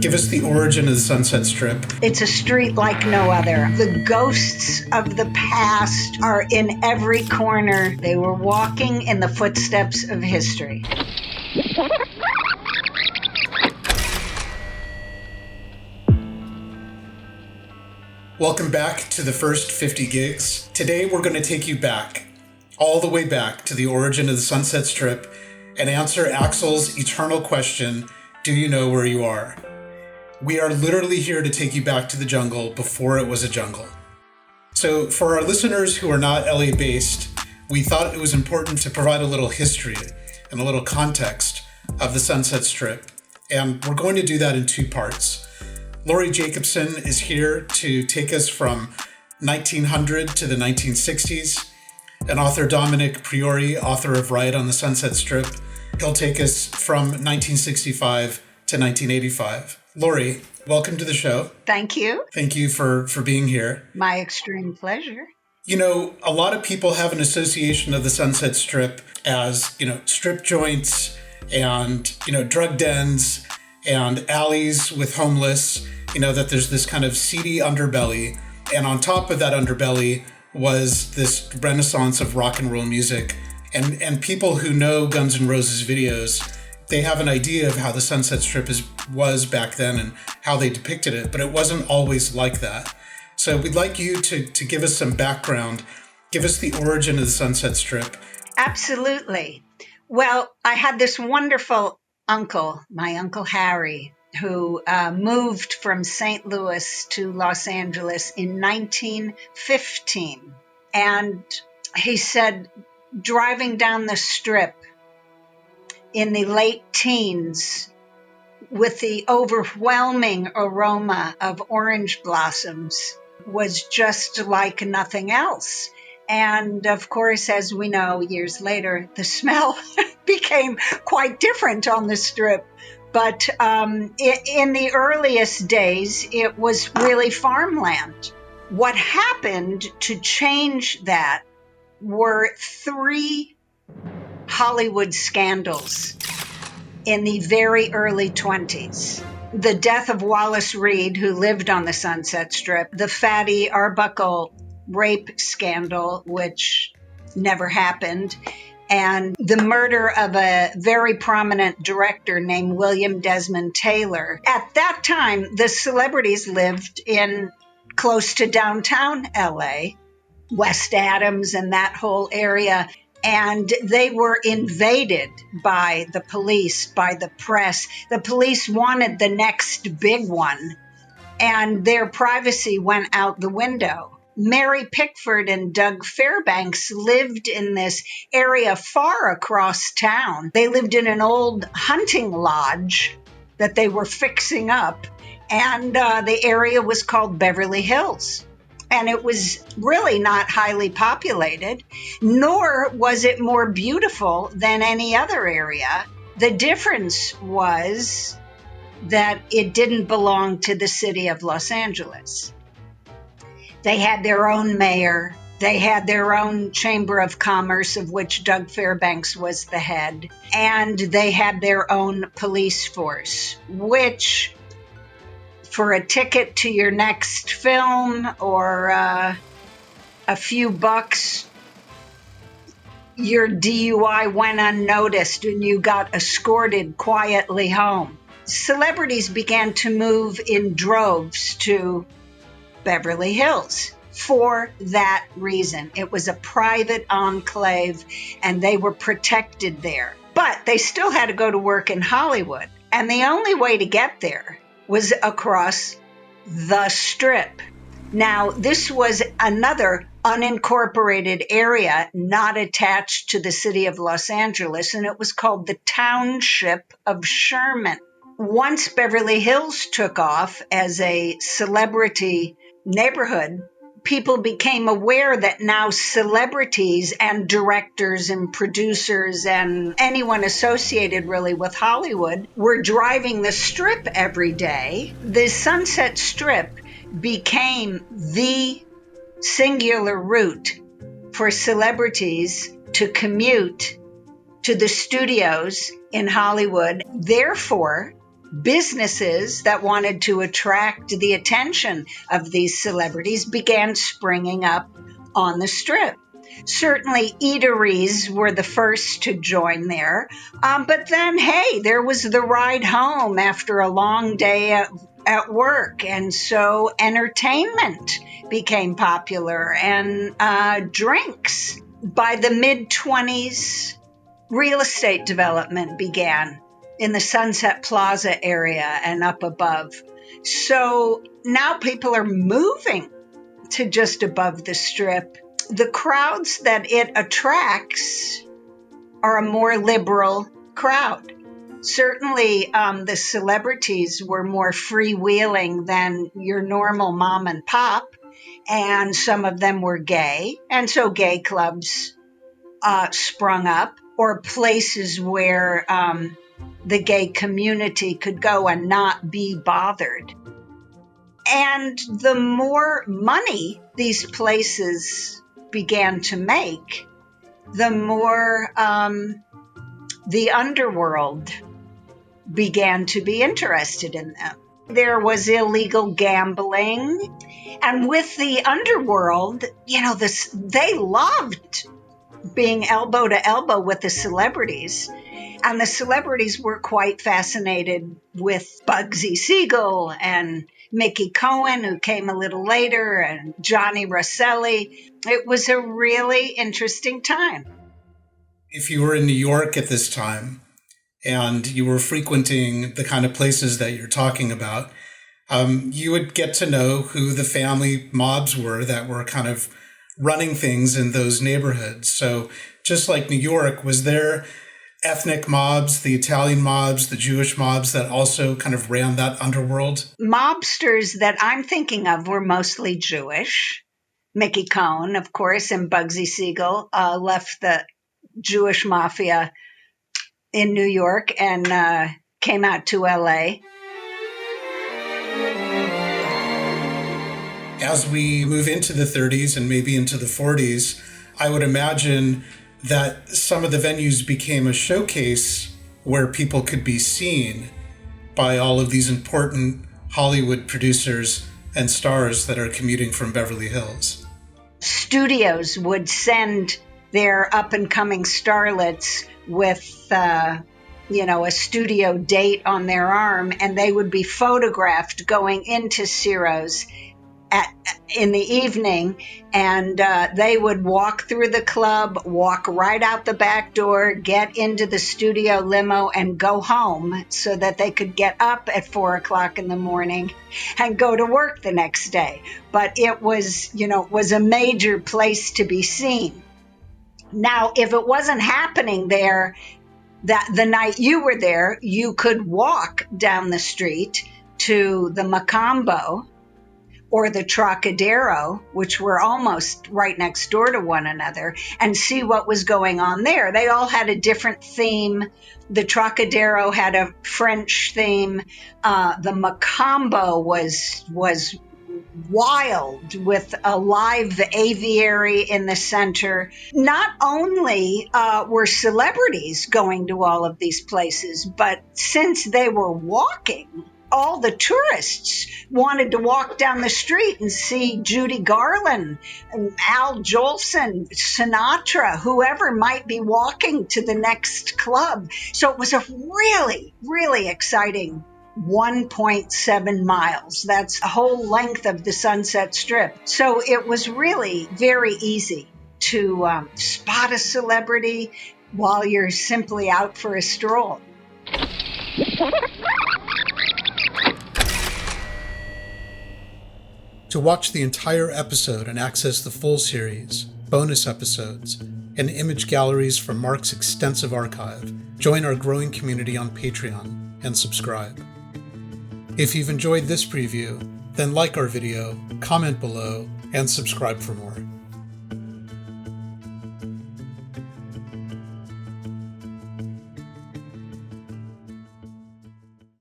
Give us the origin of the Sunset Strip. It's a street like no other. The ghosts of the past are in every corner. They were walking in the footsteps of history. Welcome back to the first 50 gigs. Today we're going to take you back, all the way back to the origin of the Sunset Strip and answer Axel's eternal question, do you know where you are? We are literally here to take you back to the jungle before it was a jungle. So for our listeners who are not LA based, we thought it was important to provide a little history and a little context of the Sunset Strip. And we're going to do that in two parts. Laurie Jacobson is here to take us from 1900 to the 1960s. And author Dominic Priori, author of Riot on the Sunset Strip, he'll take us from 1965 to 1985. Laurie, welcome to the show. Thank you. Thank you for being here. My extreme pleasure. You know, a lot of people have an association of the Sunset Strip as, strip joints and, drug dens and alleys with homeless, that there's this kind of seedy underbelly. And on top of that underbelly was this renaissance of rock and roll music. And people who know GunsNRoses videos, they have an idea of how the Sunset Strip was back then and how they depicted it, but it wasn't always like that. So we'd like you to give us some background, give us the origin of the Sunset Strip. Absolutely. Well, I had this wonderful uncle, my Uncle Harry, who moved from St. Louis to Los Angeles in 1915. And he said, driving down the strip in the late teens with the overwhelming aroma of orange blossoms was just like nothing else. And of course, as we know, years later, the smell became quite different on the strip. But in the earliest days, it was really farmland. What happened to change that were three Hollywood scandals in the very early 20s. The death of Wallace Reed, who lived on the Sunset Strip, the Fatty Arbuckle rape scandal, which never happened, and the murder of a very prominent director named William Desmond Taylor. At that time, the celebrities lived in close to downtown LA, West Adams and that whole area. And they were invaded by the police, by the press. The police wanted the next big one, and their privacy went out the window. Mary Pickford and Doug Fairbanks lived in this area far across town. They lived in an old hunting lodge that they were fixing up, and the area was called Beverly Hills. And it was really not highly populated, nor was it more beautiful than any other area. The difference was that it didn't belong to the city of Los Angeles. They had their own mayor. They had their own chamber of commerce, of which Doug Fairbanks was the head. And they had their own police force, which, for a ticket to your next film or a few bucks, your DUI went unnoticed and you got escorted quietly home. Celebrities began to move in droves to Beverly Hills for that reason. It was a private enclave and they were protected there. But they still had to go to work in Hollywood. And the only way to get there was across the Strip. Now, this was another unincorporated area not attached to the city of Los Angeles, and it was called the township of Sherman. Once Beverly Hills took off as a celebrity neighborhood, people became aware that now celebrities and directors and producers and anyone associated really with Hollywood were driving the Strip every day. The Sunset Strip became the singular route for celebrities to commute to the studios in Hollywood. Therefore, businesses that wanted to attract the attention of these celebrities began springing up on the Strip. Certainly, eateries were the first to join there. But then, hey, there was the ride home after a long day at work. And so entertainment became popular and drinks. By the mid-20s, real estate development began in the Sunset Plaza area and up above. So now people are moving to just above the Strip. The crowds that it attracts are a more liberal crowd. Certainly, the celebrities were more freewheeling than your normal mom and pop, and some of them were gay, and so gay clubs sprung up, or places where the gay community could go and not be bothered. And the more money these places began to make, the more the underworld began to be interested in them. There was illegal gambling, and with the underworld, they loved being elbow to elbow with the celebrities. And the celebrities were quite fascinated with Bugsy Siegel and Mickey Cohen, who came a little later, and Johnny Rosselli. It was a really interesting time. If you were in New York at this time and you were frequenting the kind of places that you're talking about, you would get to know who the family mobs were that were kind of running things in those neighborhoods. So just like New York, was there ethnic mobs, the Italian mobs, the Jewish mobs that also kind of ran that underworld? Mobsters that I'm thinking of were mostly Jewish. Mickey Cohen, of course, and Bugsy Siegel left the Jewish mafia in New York and came out to LA. As we move into the 30s and maybe into the 40s, I would imagine that some of the venues became a showcase where people could be seen by all of these important Hollywood producers and stars that are commuting from Beverly Hills. Studios would send their up-and-coming starlets with, a studio date on their arm, and they would be photographed going into Ciro's in the evening, and they would walk through the club, walk right out the back door, get into the studio limo, and go home so that they could get up at 4 o'clock in the morning and go to work the next day. But it was a major place to be seen. Now, if it wasn't happening there, that the night you were there, you could walk down the street to the Macombo or the Trocadero, which were almost right next door to one another, and see what was going on there. They all had a different theme. The Trocadero had a French theme. The Macombo was wild with a live aviary in the center. Not only were celebrities going to all of these places, but since they were walking, all the tourists wanted to walk down the street and see Judy Garland, Al Jolson, Sinatra, whoever might be walking to the next club. So it was a really, really exciting 1.7 miles. That's the whole length of the Sunset Strip. So it was really very easy to spot a celebrity while you're simply out for a stroll. To watch the entire episode and access the full series, bonus episodes, and image galleries from Mark's extensive archive, join our growing community on Patreon and subscribe. If you've enjoyed this preview, then like our video, comment below, and subscribe for more.